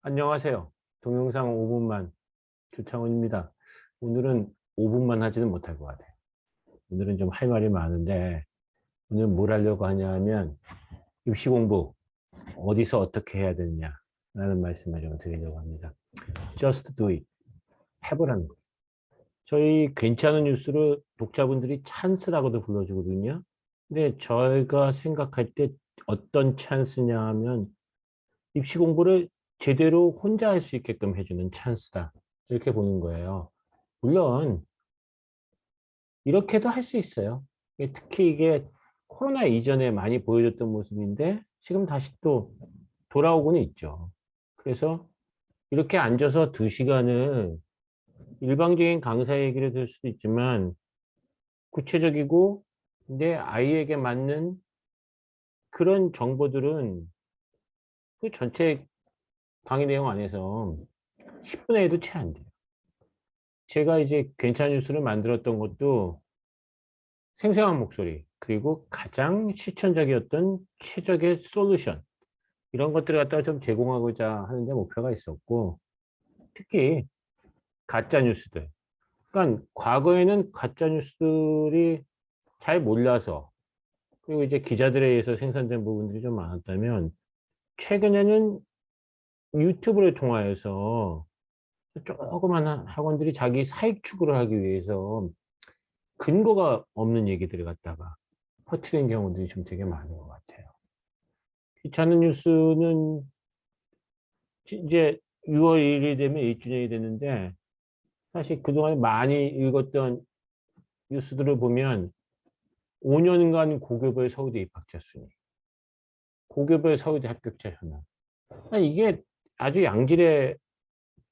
안녕하세요. 동영상 5분만 조창훈입니다. 오늘은 5분만 하지는 못할 것 같아요. 오늘은 좀 할 말이 많은데 오늘 뭘 하려고 하냐 하면 입시 공부 어디서 어떻게 해야 되느냐 라는 말씀을 좀 드리려고 합니다. Just do it. 해보라는 거예요. 저희 괜찮은 뉴스를 독자분들이 찬스라고도 불러주거든요. 근데 저희가 생각할 때 어떤 찬스냐 하면 입시 공부를 제대로 혼자 할 수 있게끔 해주는 찬스다. 이렇게 보는 거예요. 물론 이렇게도 할 수 있어요. 특히 이게 코로나 이전에 많이 보여줬던 모습인데 지금 다시 또 돌아오고는 있죠. 그래서 이렇게 앉아서 2시간을 일방적인 강사 얘기를 들을 수도 있지만 구체적이고 내 아이에게 맞는 그런 정보들은 그 전체 강의 내용 안에서 10분의 1도 채 안 돼요. 제가 이제 괜찮은 뉴스를 만들었던 것도 생생한 목소리, 그리고 가장 실천적이었던 최적의 솔루션, 이런 것들을 갖다가 좀 제공하고자 하는데 목표가 있었고, 특히 가짜 뉴스들. 그러니까 과거에는 가짜 뉴스들이 잘 몰라서, 그리고 이제 기자들에 의해서 생산된 부분들이 좀 많았다면, 최근에는 유튜브를 통하여서 조그만 학원들이 자기 사익 추구를 하기 위해서 근거가 없는 얘기들을 갖다가 퍼뜨리는 경우들이 좀 되게 많은 것 같아요. 귀찮은 뉴스는 이제 6월 1일이 되면 1주년이 됐는데, 사실 그동안 많이 읽었던 뉴스들을 보면 5년간 고교별 서울대 입학자 순위, 고교별 서울대 합격자 현황. 이게 아주 양질의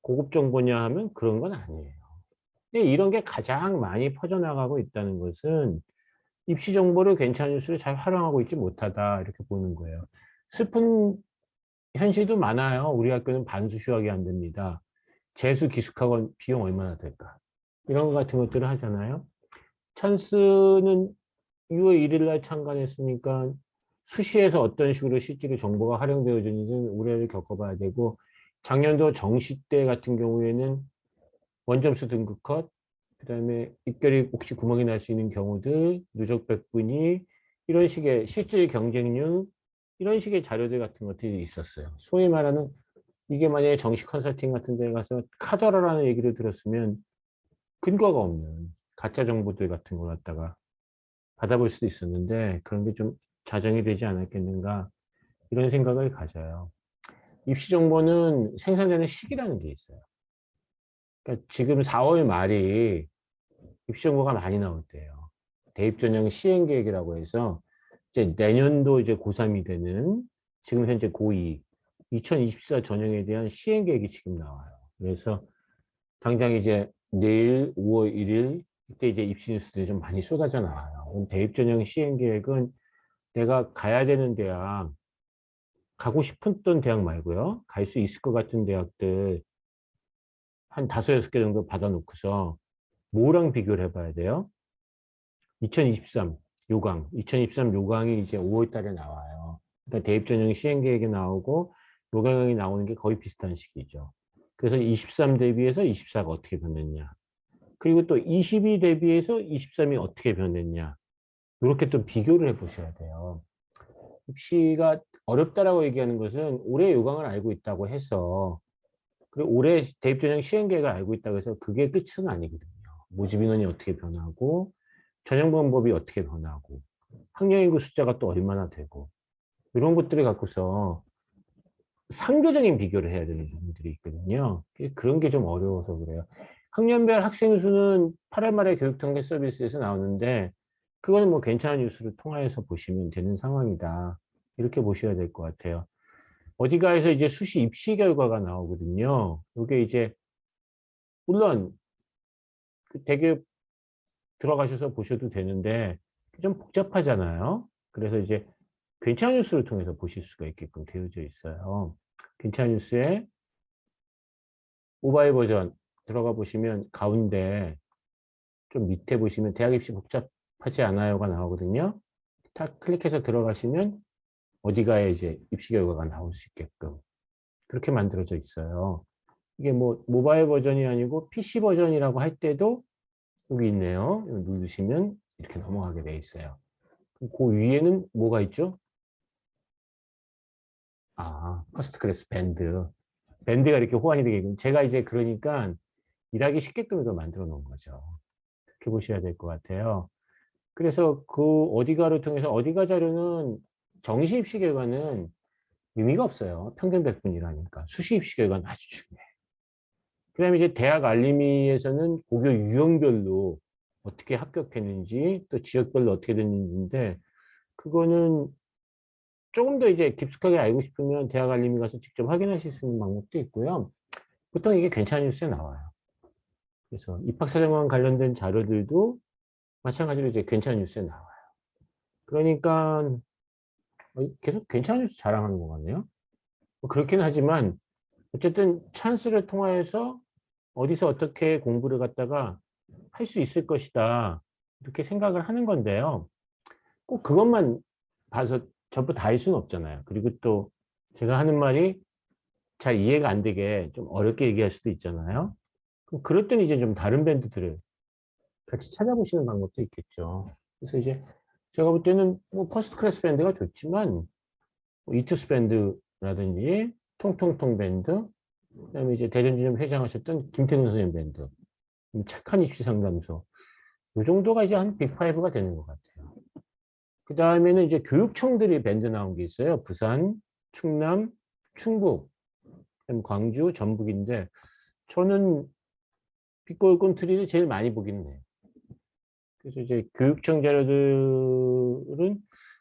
고급 정보냐 하면 그런 건 아니에요. 근데 이런 게 가장 많이 퍼져나가고 있다는 것은 입시 정보를 괜찮은 뉴스를 잘 활용하고 있지 못하다, 이렇게 보는 거예요. 슬픈 현실도 많아요. 우리 학교는 반수 휴학이 안 됩니다. 재수 기숙학원 비용 얼마나 될까? 이런 것 같은 것들을 하잖아요. 찬스는 6월 1일 날 창간했으니까 수시에서 어떤 식으로 실제로 정보가 활용되어지는지는 올해를 겪어봐야 되고, 작년도 정시 때 같은 경우에는 원점수 등급 컷, 그다음에 입결이 혹시 구멍이 날 수 있는 경우들, 누적 백분위, 이런 식의 실질 경쟁률, 이런 식의 자료들 같은 것들이 있었어요. 소위 말하는, 이게 만약에 정시 컨설팅 같은 데 가서 카더라라는 얘기를 들었으면 근거가 없는 가짜 정보들 같은 걸 갖다가 받아볼 수도 있었는데, 그런 게 좀 자정이 되지 않았겠는가, 이런 생각을 가져요. 입시 정보는 생산되는 시기라는 게 있어요. 그러니까 지금 4월 말이 입시 정보가 많이 나올 때예요. 대입 전형 시행 계획이라고 해서 이제 내년도 이제 고3이 되는, 지금 현재 고2, 2024 전형에 대한 시행 계획이 지금 나와요. 그래서 당장 이제 내일 5월 1일 이때 이제 입시 뉴스들이 좀 많이 쏟아져 나와요. 대입 전형 시행 계획은 내가 가야 되는 대학, 가고 싶었던 대학 말고요, 갈 수 있을 것 같은 대학들 한 5-6개 정도 받아놓고서 뭐랑 비교를 해봐야 돼요? 2023 요강, 2023 요강이 이제 5월 달에 나와요. 그러니까 대입 전형 시행 계획이 나오고 요강이 나오는 게 거의 비슷한 시기죠. 그래서 23 대비해서 24가 어떻게 변했냐, 그리고 또 22 대비해서 23이 어떻게 변했냐, 이렇게 또 비교를 해 보셔야 돼요. 입시가 어렵다라고 얘기하는 것은 올해 요강을 알고 있다고 해서, 그리고 올해 대입 전형 시행 계획을 알고 있다고 해서 그게 끝은 아니거든요. 모집 인원이 어떻게 변하고, 전형 방법이 어떻게 변하고, 학령 인구 숫자가 또 얼마나 되고, 이런 것들을 갖고서 상대적인 비교를 해야 되는 부분들이 있거든요. 그런 게 좀 어려워서 그래요. 학년별 학생 수는 8월 말에 교육통계 서비스에서 나오는데, 그거는 뭐 괜찮은 뉴스를 통해서 보시면 되는 상황이다, 이렇게 보셔야 될 것 같아요. 어디가에서 이제 수시 입시 결과가 나오거든요. 이게 이제 물론 그 대기업 들어가셔서 보셔도 되는데 좀 복잡하잖아요. 그래서 이제 괜찮은 뉴스를 통해서 보실 수가 있게끔 되어져 있어요. 괜찮은 뉴스에 모바일 버전 들어가 보시면 가운데 좀 밑에 보시면 대학 입시 복잡하지 않아요가 나오거든요. 딱 클릭해서 들어가시면 어디가에 이제 입시 결과가 나올 수 있게끔 그렇게 만들어져 있어요. 이게 뭐 모바일 버전이 아니고 PC 버전이라고 할 때도 여기 있네요. 이거 누르시면 이렇게 넘어가게 돼 있어요. 그 위에는 뭐가 있죠? 아, 퍼스트 클래스 밴드. 밴드가 이렇게 호환이 되게끔. 제가 이제 그러니까 일하기 쉽게끔 이걸 만들어 놓은 거죠. 그렇게 보셔야 될 것 같아요. 그래서 그 어디가를 통해서 어디가 자료는 정시 입시 결과는 의미가 없어요. 평균 100분이라니까. 수시 입시 결과는 아주 중요해요. 그다음에 이제 대학 알림이에서는 고교 유형별로 어떻게 합격했는지 또 지역별로 어떻게 됐는지인데 그거는 조금 더 이제 깊숙하게 알고 싶으면 대학 알림이 가서 직접 확인하실 수 있는 방법도 있고요. 보통 이게 괜찮은 뉴스에 나와요. 그래서 입학사정관 관련된 자료들도 마찬가지로 이제 괜찮은 뉴스에 나와요. 그러니까 계속 괜찮은 뉴스 자랑하는 것 같네요. 뭐 그렇긴 하지만 어쨌든 찬스를 통하여서 어디서 어떻게 공부를 갖다가 할 수 있을 것이다. 이렇게 생각을 하는 건데요. 꼭 그것만 봐서 전부 다 할 수는 없잖아요. 그리고 또 제가 하는 말이 잘 이해가 안 되게 좀 어렵게 얘기할 수도 있잖아요. 그럼 그럴 때는 이제 좀 다른 밴드들을 같이 찾아보시는 방법도 있겠죠. 그래서 이제 제가 볼 때는 뭐 퍼스트 클래스 밴드가 좋지만 뭐 이투스 밴드라든지 통통통 밴드, 그다음에 이제 대전지점 회장하셨던 김태균 선생님 밴드, 착한 입시 상담소, 요 정도가 이제 한 빅5가 되는 것 같아요. 그 다음에는 이제 교육청들이 밴드 나온 게 있어요. 부산, 충남, 충북, 광주, 전북인데 저는 빅골 트리를 제일 많이 보기는 해요. 그래서 이제 교육청 자료들은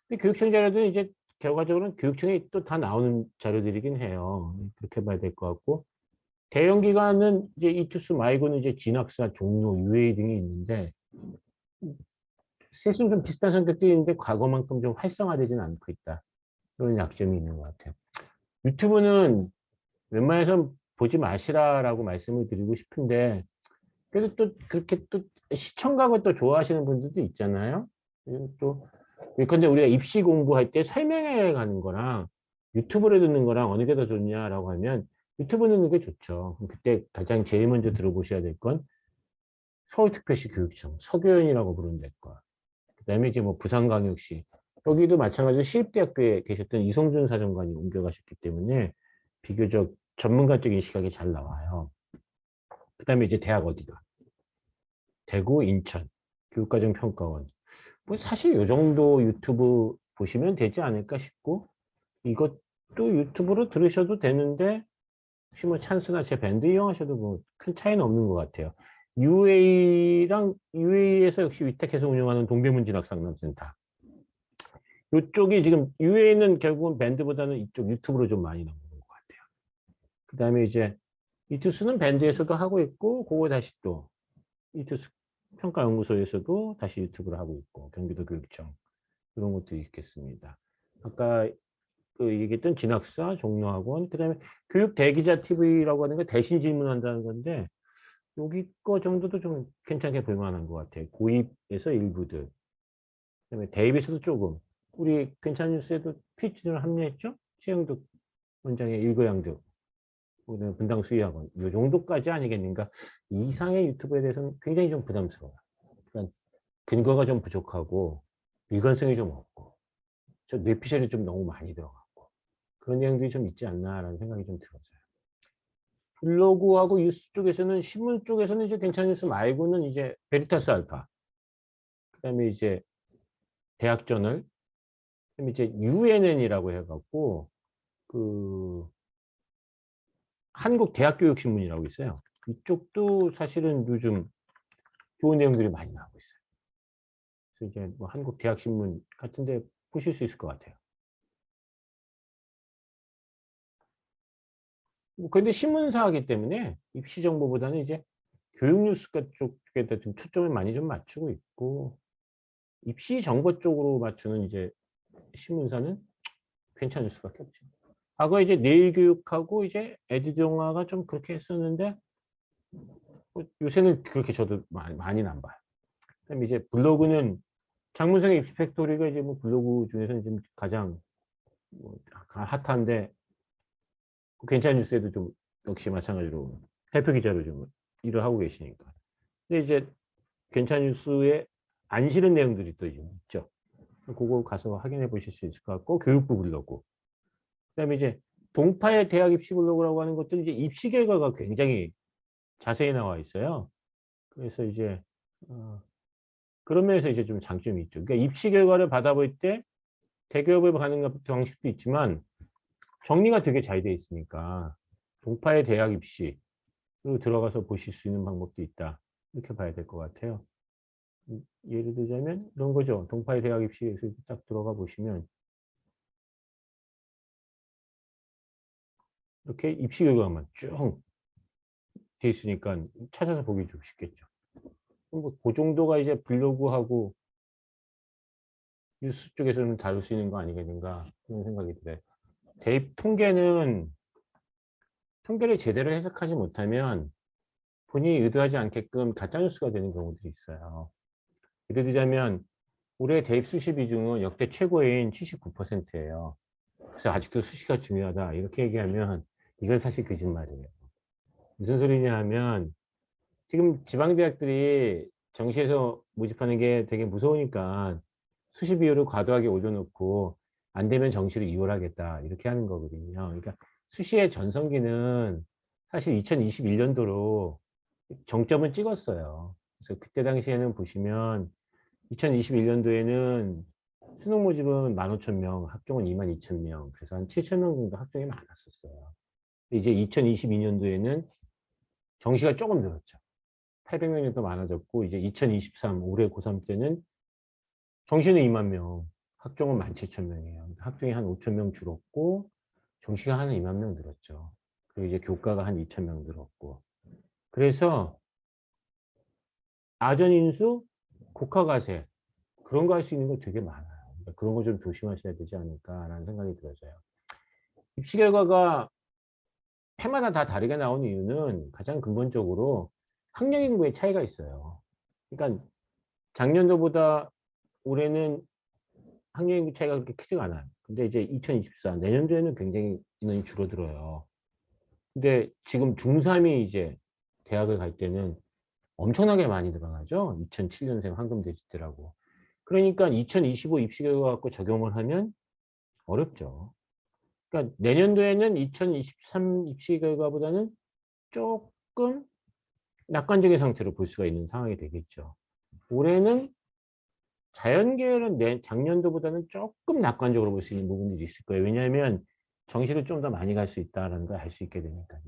근데 교육청 자료들은 이제 결과적으로는 교육청에 또 다 나오는 자료들이긴 해요. 그렇게 봐야 될 것 같고 대형 기관은 이제 이투스 말고는 이제 진학사, 종로, UA 등이 있는데 셋은 좀 비슷한 성격들이 있는데 과거만큼 좀 활성화되지는 않고 있다. 그런 약점이 있는 것 같아요. 유튜브는 웬만해서 보지 마시라라고 말씀을 드리고 싶은데 그래도 또 그렇게 또 시청각을 또 좋아하시는 분들도 있잖아요. 그리고 또 근데 우리가 입시 공부할 때 설명회 가는 거랑 유튜브를 듣는 거랑 어느 게 더 좋냐라고 하면 유튜브 듣는 게 좋죠. 그때 가장 제일 먼저 들어보셔야 될 건 서울특별시 교육청 서교연이라고 부르는 데과 그다음에 이제 뭐 부산광역시 여기도 마찬가지로 시립대학교에 계셨던 이성준 사정관이 옮겨가셨기 때문에 비교적 전문가적인 시각이 잘 나와요. 그다음에 이제 대학 어디가 대구, 인천, 교육과정평가원. 뭐 사실 요 정도 유튜브 보시면 되지 않을까 싶고 이것도 유튜브로 들으셔도 되는데 혹시 뭐 찬스나 제 밴드 이용하셔도 뭐 큰 차이는 없는 것 같아요. UA랑 UA에서 역시 위탁해서 운영하는 동대문 진학상담센터. 이쪽이 지금 UA는 결국은 밴드보다는 이쪽 유튜브로 좀 많이 나오는 것 같아요. 그 다음에 이제 이투스는 밴드에서도 하고 있고 그거 다시 또 이투스 평가연구소에서도 다시 유튜브를 하고 있고 경기도 교육청 그런 것도 있겠습니다. 아까 그 얘기했던 진학사, 종로학원, 그다음에 교육 대기자 TV라고 하는 게 대신 질문한다는 건데 여기 거 정도도 좀 괜찮게 볼 만한 것 같아요. 고입에서 일부들. 그다음에 대입에서도 조금. 우리 괜찮은 뉴스에도 PHD를 합류했죠? 최영덕 원장의 일거양득, 그다음에 분당 수의학원. 이 정도까지 아니겠는가? 이상의 유튜브에 대해서는 굉장히 좀 부담스러워요. 그러니까 근거가 좀 부족하고 일관성이 좀 없고 저 뇌피셜이 좀 너무 많이 들어갔고 그런 내용들이 좀 있지 않나라는 생각이 좀 들었어요. 블로그하고 뉴스 쪽에서는 신문 쪽에서는 이제 괜찮은 뉴스 말고는 이제 베리타스 알파, 그다음에 이제 대학저널, 그다음에 이제 UNN이라고 해갖고 그 한국대학교육신문이라고 있어요. 이쪽도 사실은 요즘 좋은 내용들이 많이 나오고 있어요. 그래서 이제 뭐 한국대학신문 같은데 보실 수 있을 것 같아요. 뭐 근데 신문사이기 때문에 입시 정보보다는 이제 교육 뉴스 쪽에다 좀 초점을 많이 좀 맞추고 있고 입시 정보 쪽으로 맞추는 이제 신문사는 괜찮을 수밖에 없죠. 과거에 이제 내일교육하고 이제 에듀동아가 좀 그렇게 했었는데 뭐 요새는 그렇게 저도 많이는 안 봐요. 그다음에 이제 블로그는 장문성의 입시 팩토리가 이제 뭐 블로그 중에서는 지금 가장 뭐 핫한데 괜찮은 뉴스에도 좀 역시 마찬가지로 대표 기자로 좀 일을 하고 계시니까. 근데 이제 괜찮은 뉴스에 안 싫은 내용들이 또 있죠. 그거 가서 확인해 보실 수 있을 것 같고, 교육부 블로그. 그다음에 이제 동파의 대학 입시 블로그라고 하는 것들은 이제 입시 결과가 굉장히 자세히 나와 있어요. 그래서 이제 그런 면에서 이제 좀 장점이 있죠. 그러니까 입시 결과를 받아볼 때 대기업을 가는 방식도 있지만 정리가 되게 잘 돼 있으니까 동파의 대학 입시로 들어가서 보실 수 있는 방법도 있다. 이렇게 봐야 될 것 같아요. 예를 들자면 이런 거죠. 동파의 대학 입시에서 딱 들어가 보시면 이렇게 입시 결과만 쭉 돼 있으니까 찾아서 보기 좀 쉽겠죠. 뭐 그 정도가 이제 블로그하고 뉴스 쪽에서는 다룰 수 있는 거 아니겠는가 그런 생각이 들어요. 대입 통계를 제대로 해석하지 못하면 본인이 의도하지 않게끔 가짜 뉴스가 되는 경우들이 있어요. 예를 들자면 올해 대입 수시 비중은 역대 최고인 79%예요. 그래서 아직도 수시가 중요하다 이렇게 얘기하면 이건 사실 거짓말이에요. 무슨 소리냐 하면 지금 지방대학들이 정시에서 모집하는 게 되게 무서우니까 수시 비율을 과도하게 올려놓고 안 되면 정시를 이월하겠다 이렇게 하는 거거든요. 그러니까 수시의 전성기는 사실 2021년도로 정점을 찍었어요. 그래서 그때 당시에는 보시면 2021년도에는 수능 모집은 15,000명, 학종은 22,000명, 그래서 한 7,000명 정도 학종이 많았었어요. 이제 2022년도에는 정시가 조금 늘었죠. 800명이 정도 많아졌고, 이제 2023 올해 고3 때는 정시는 2만 명, 학종은 17,000명이에요. 학종이 한 5,000명 줄었고, 정시가 한 2만 명 늘었죠. 그리고 이제 교과가 한 2,000명 늘었고. 그래서 아전인수, 국가과세 그런 거 할 수 있는 거 되게 많아요. 그러니까 그런 거 좀 조심하셔야 되지 않을까라는 생각이 들어져요. 입시 결과가 해마다 다 다르게 나오는 이유는 가장 근본적으로 학령 인구의 차이가 있어요. 그러니까 작년도보다 올해는 학령 인구 차이가 그렇게 크지가 않아요. 근데 이제 2024 내년도에는 굉장히 인원이 줄어들어요. 근데 지금 중3이 이제 대학을 갈 때는 엄청나게 많이 늘어나죠. 2007년생 황금돼지 때라고. 그러니까 2025 입시 결과 갖고 적용을 하면 어렵죠. 그러니까 내년도에는 2023 입시 결과보다는 조금 낙관적인 상태로 볼 수가 있는 상황이 되겠죠. 올해는 자연계열은 작년도보다는 조금 낙관적으로 볼 수 있는 부분들이 있을 거예요. 왜냐하면 정시를 좀 더 많이 갈 수 있다는 걸 알 수 있게 되니까요.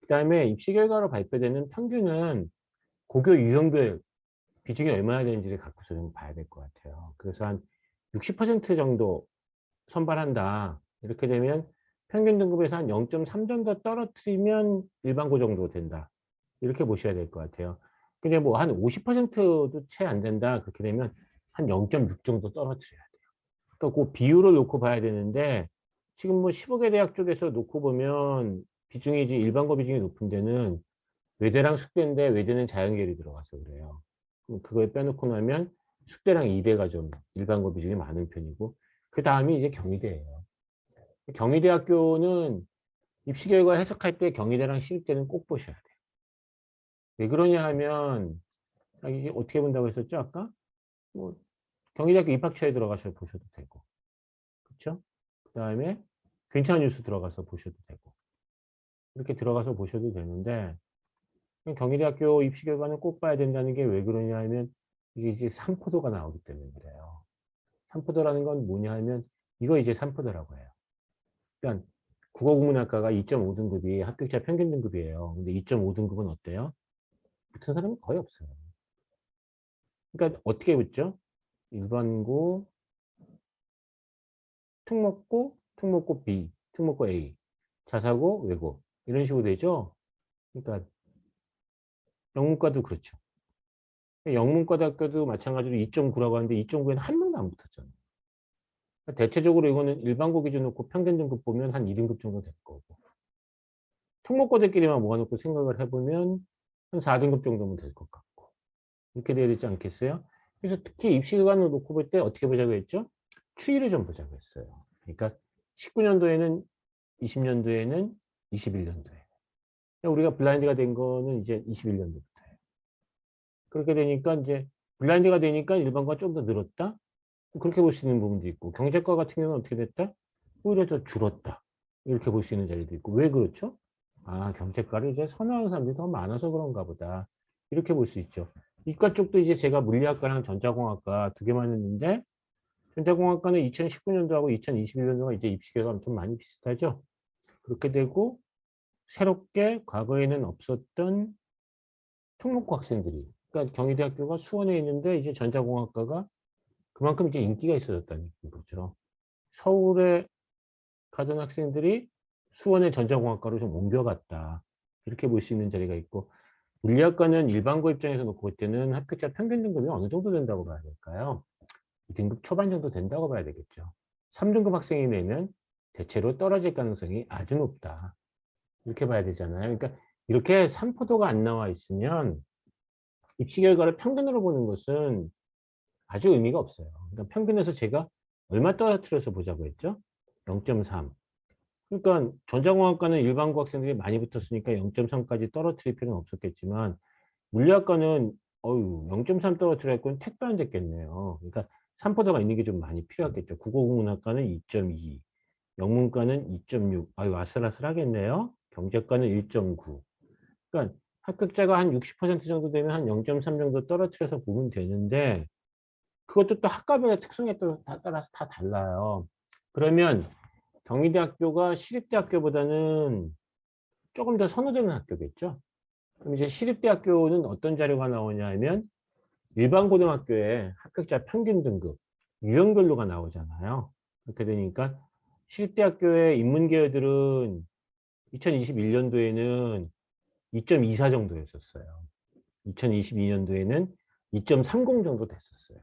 그다음에 입시 결과로 발표되는 평균은 고교 유형별 비중이 얼마나 되는지를 갖고서 좀 봐야 될 것 같아요. 그래서 한 60% 정도 선발한다. 이렇게 되면 평균 등급에서 한 0.3 정도 떨어뜨리면 일반고 정도 된다. 이렇게 보셔야 될 것 같아요. 근데 뭐 한 50%도 채 안 된다. 그렇게 되면 한 0.6 정도 떨어뜨려야 돼요. 그러니까 그 비율을 놓고 봐야 되는데 지금 뭐 15개 대학 쪽에서 놓고 보면 비중이 이제 일반고 비중이 높은 데는 외대랑 숙대인데 외대는 자연계열이 들어가서 그래요. 그럼 그걸 빼놓고 나면 숙대랑 이대가 좀 일반고 비중이 많은 편이고 그다음이 이제 경희대예요. 경희대학교는 입시 결과 해석할 때 경희대랑 시립대는 꼭 보셔야 돼요. 왜 그러냐 하면 이게 어떻게 본다고 했었죠 아까? 뭐 경희대학교 입학처에 들어가서 보셔도 되고 그렇죠? 그다음에 괜찮은 뉴스 들어가서 보셔도 되고 이렇게 들어가서 보셔도 되는데 경희대학교 입시 결과는 꼭 봐야 된다는 게 왜 그러냐 하면 이게 이제 삼포도가 나오기 때문에 그래요. 삼포도라는 건 뭐냐 하면 이거 이제 삼포도라고 해요. 그러니까 국어국문학과가 2.5등급이 합격자 평균 등급이에요. 근데 2.5등급은 어때요? 붙은 사람이 거의 없어요. 그러니까 어떻게 붙죠? 일반고, 특목고, 특목고 B, 특목고 A, 자사고, 외고 이런 식으로 되죠. 그러니까 영문과도 그렇죠. 영문과대학교도 마찬가지로 2.9라고 하는데 2.9에는 한 명도 안 붙었잖아요. 그러니까 대체적으로 이거는 일반고 기준 놓고 평균 등급 보면 한 2등급 정도 될 거고 특목고들끼리만 모아놓고 생각을 해보면 한 4등급 정도면 될 것 같고 이렇게 돼야 되지 않겠어요? 그래서 특히 입시 기간을 놓고 볼 때 어떻게 보자고 했죠? 추이를 좀 보자고 했어요. 그러니까 19년도에는 20년도에는 21년도에. 우리가 블라인드가 된 거는 이제 21년도부터예요. 그렇게 되니까 이제 블라인드가 되니까 일반과 좀 더 늘었다? 그렇게 볼 수 있는 부분도 있고, 경제과 같은 경우는 어떻게 됐다? 오히려 더 줄었다. 이렇게 볼 수 있는 자리도 있고. 왜 그렇죠? 아, 경제과를 이제 선호하는 사람들이 더 많아서 그런가 보다. 이렇게 볼 수 있죠. 이과 쪽도 이제 제가 물리학과랑 전자공학과 두 개만 했는데, 전자공학과는 2019년도하고 2021년도가 이제 입시계가 좀 많이 비슷하죠. 그렇게 되고, 새롭게 과거에는 없었던 특목고 학생들이, 그러니까 경희대학교가 수원에 있는데 이제 전자공학과가 그만큼 이제 인기가 있어졌다는 거죠. 서울에 가던 학생들이 수원의 전자공학과로 좀 옮겨갔다. 이렇게 볼 수 있는 자리가 있고, 물리학과는 일반고 입장에서 놓고 볼 때는 합격자 평균 등급이 어느 정도 된다고 봐야 될까요? 2등급 초반 정도 된다고 봐야 되겠죠. 3등급 학생이 내면 대체로 떨어질 가능성이 아주 높다. 이렇게 봐야 되잖아요. 그러니까 이렇게 산포도가 안 나와 있으면 입시 결과를 평균으로 보는 것은 아주 의미가 없어요. 그러니까 평균에서 제가 얼마 떨어뜨려서 보자고 했죠? 0.3. 그러니까 전자공학과는 일반고 학생들이 많이 붙었으니까 0.3까지 떨어뜨릴 필요는 없었겠지만, 물리학과는 0.3 떨어뜨릴 건 택도 안 됐겠네요. 그러니까 산포도가 있는 게 좀 많이 필요하겠죠. 국어국문학과는 2.2, 영문과는 2.6. 아유, 아슬아슬하겠네요. 경제과는 1.9. 그러니까 합격자가 한 60% 정도 되면 한 0.3 정도 떨어뜨려서 보면 되는데, 그것도 또 학과별의 특성에 따라서 다 달라요. 그러면 경희대학교가 시립대학교보다는 조금 더 선호되는 학교겠죠. 그럼 이제 시립대학교는 어떤 자료가 나오냐 하면 일반 고등학교의 합격자 평균 등급, 유형별로가 나오잖아요. 그렇게 되니까 시립대학교의 인문계열들은 2021년도에는 2.24 정도였었어요. 2022년도에는 2.30 정도 됐었어요.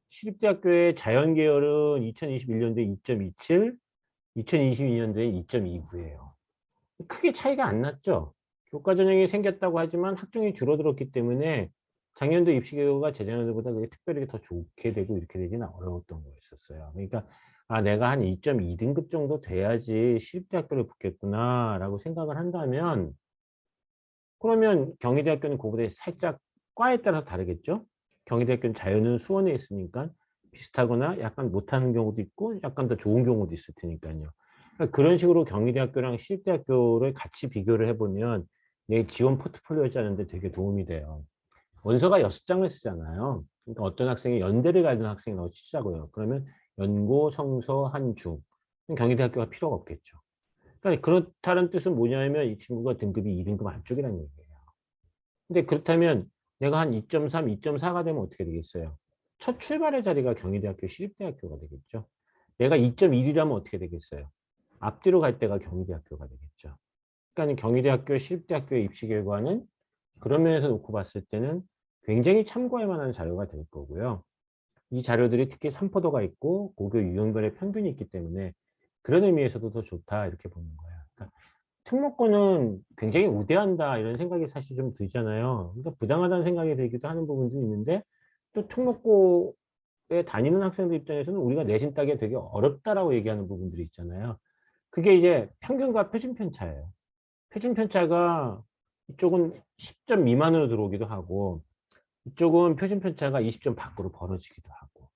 시립대학교의 자연계열은 2021년도에 2.27, 2022년도에 2.29예요. 크게 차이가 안 났죠. 교과 전형이 생겼다고 하지만 학종이 줄어들었기 때문에 작년도 입시 결과가 재작년도보다 그게 특별히 더 좋게 되고 이렇게 되지는 어려웠던 거였었어요. 그러니까 아, 내가 한 2.2등급 정도 돼야지 시립대학교를 붙겠구나라고 생각을 한다면, 그러면 경희대학교는 그거보다 살짝 과에 따라서 다르겠죠. 경희대학교는 자연은 수원에 있으니까 비슷하거나 약간 못하는 경우도 있고 약간 더 좋은 경우도 있을 테니까요. 그러니까 그런 식으로 경희대학교랑 시립대학교를 같이 비교를 해보면 내 지원 포트폴리오 짜는데 되게 도움이 돼요. 원서가 6장을 쓰잖아요. 그러니까 어떤 학생이 연대를 가는 학생이 나고 치자고요. 그러면 연고, 성서, 한중. 경희대학교가 필요가 없겠죠. 그러니까 그렇다는 뜻은 뭐냐면 이 친구가 등급이 2등급 안쪽이라는 얘기예요. 근데 그렇다면 내가 한 2.3, 2.4가 되면 어떻게 되겠어요? 첫 출발의 자리가 경희대학교 시립대학교가 되겠죠. 내가 2.1이라면 어떻게 되겠어요? 앞뒤로 갈 때가 경희대학교가 되겠죠. 그러니까 경희대학교 시립대학교의 입시 결과는 그런 면에서 놓고 봤을 때는 굉장히 참고할 만한 자료가 될 거고요. 이 자료들이 특히 산포도가 있고 고교 유형별의 평균이 있기 때문에 그런 의미에서도 더 좋다 이렇게 보는 거예요. 그러니까 특목고는 굉장히 우대한다 이런 생각이 사실 좀 들잖아요. 그러니까 부당하다는 생각이 들기도 하는 부분도 있는데, 또 특목고에 다니는 학생들 입장에서는 우리가 내신 따기가 되게 어렵다라고 얘기하는 부분들이 있잖아요. 그게 이제 평균과 표준 편차예요. 표준 편차가 이쪽은 10점 미만으로 들어오기도 하고 이쪽은 표준 편차가 20점 밖으로 벌어지기도 하고.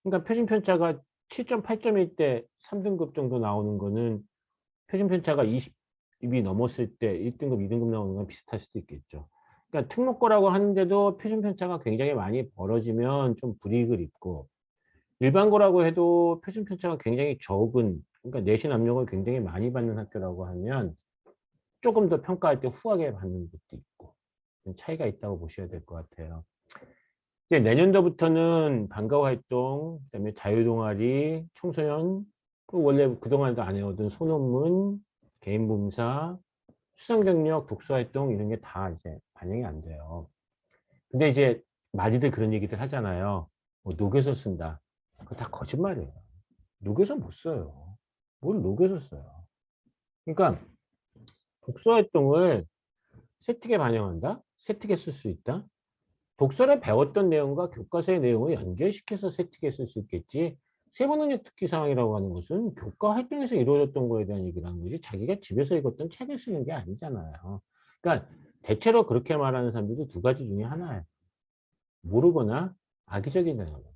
그러니까 표준 편차가 7점, 8점일 때 3등급 정도 나오는 거는 표준 편차가 20이 넘었을 때 1등급, 2등급 나오는 건 비슷할 수도 있겠죠. 그러니까 특목고라고 하는데도 표준 편차가 굉장히 많이 벌어지면 좀 불이익을 입고, 일반고라고 해도 표준 편차가 굉장히 적은, 그러니까 내신 압력을 굉장히 많이 받는 학교라고 하면 조금 더 평가할 때 후하게 받는 것도 있고 차이가 있다고 보셔야 될 것 같아요. 이제 내년도부터는 방과 활동, 그다음에 자유동아리, 청소년, 원래 그동안도 안 해오던 소논문, 개인 봉사, 수상 경력, 독서 활동 이런 게 다 이제 반영이 안 돼요. 근데 이제 많이들 그런 얘기들 하잖아요. 뭐 녹여서 쓴다. 그거 다 거짓말이에요. 녹여서 못 써요. 뭘 녹여서 써요. 그러니까 독서 활동을 세특에 반영한다? 세특에 쓸 수 있다? 독서를 배웠던 내용과 교과서의 내용을 연결시켜서 세특에 쓸 수 있겠지. 세부능력 특기 사항이라고 하는 것은 교과 활동에서 이루어졌던 거에 대한 얘기라는 거지 자기가 집에서 읽었던 책을 쓰는 게 아니잖아요. 그러니까 대체로 그렇게 말하는 사람들도 두 가지 중에 하나예요. 모르거나 악의적이다는 거예요.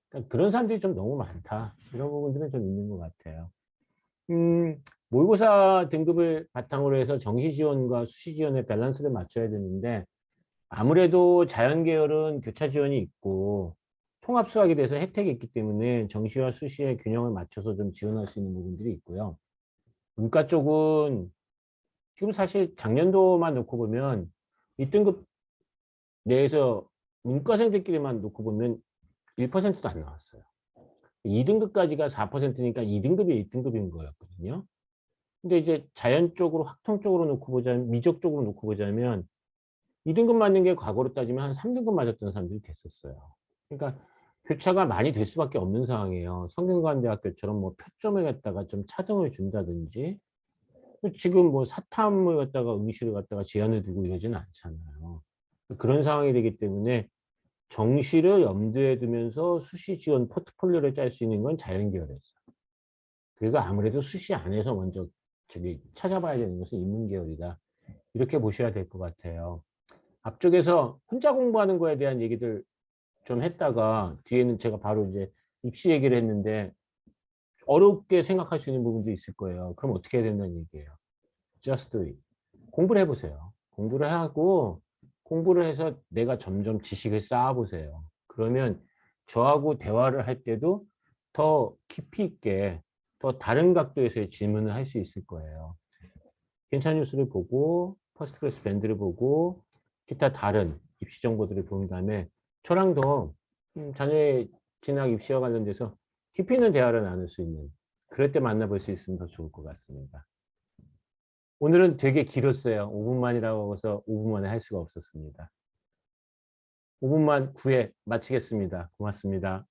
그러니까 그런 사람들이 좀 너무 많다. 이런 부분들은 좀 있는 것 같아요. 모의고사 등급을 바탕으로 해서 정시 지원과 수시 지원의 밸런스를 맞춰야 되는데 아무래도 자연 계열은 교차 지원이 있고 통합 수학에 대해서 혜택이 있기 때문에 정시와 수시의 균형을 맞춰서 좀 지원할 수 있는 부분들이 있고요. 문과 쪽은 지금 사실 작년도만 놓고 보면 1등급 내에서 문과생들끼리만 놓고 보면 1%도 안 나왔어요. 2등급까지가 4%니까 2등급이 1등급인 거였거든요. 근데 이제 자연 쪽으로 확통 쪽으로 놓고 보자면 미적 쪽으로 놓고 보자면 2등급 맞는 게 과거로 따지면 한 3등급 맞았던 사람들이 됐었어요. 그러니까 교차가 많이 될 수밖에 없는 상황이에요. 성균관대학교처럼 뭐 표점을 갖다가 좀 차등을 준다든지 지금 뭐 사탐을 갖다가 응시를 갖다가 제한을 두고 이러지는 않잖아요. 그런 상황이 되기 때문에 정시를 염두에 두면서 수시 지원 포트폴리오를 짤 수 있는 건 자연계열이었어요. 그리고 아무래도 수시 안에서 먼저 찾아봐야 되는 것은 인문계열이다. 이렇게 보셔야 될 것 같아요. 앞쪽에서 혼자 공부하는 거에 대한 얘기들 좀 했다가 뒤에는 제가 바로 이제 입시 얘기를 했는데 어렵게 생각할 수 있는 부분도 있을 거예요. 그럼 어떻게 해야 된다는 얘기예요. Just do it. 공부를 해보세요. 공부를 하고 공부를 해서 내가 점점 지식을 쌓아보세요. 그러면 저하고 대화를 할 때도 더 깊이 있게 더 다른 각도에서의 질문을 할 수 있을 거예요. 괜찮은 뉴스를 보고 퍼스트 클래스 밴드를 보고 기타 다른 입시 정보들을 본 다음에 저랑 더 자녀의 진학 입시와 관련돼서 깊이 있는 대화를 나눌 수 있는 그럴 때 만나볼 수 있으면 더 좋을 것 같습니다. 오늘은 되게 길었어요. 5분만이라고 해서 5분 만에 할 수가 없었습니다. 5분만 9회 마치겠습니다. 고맙습니다.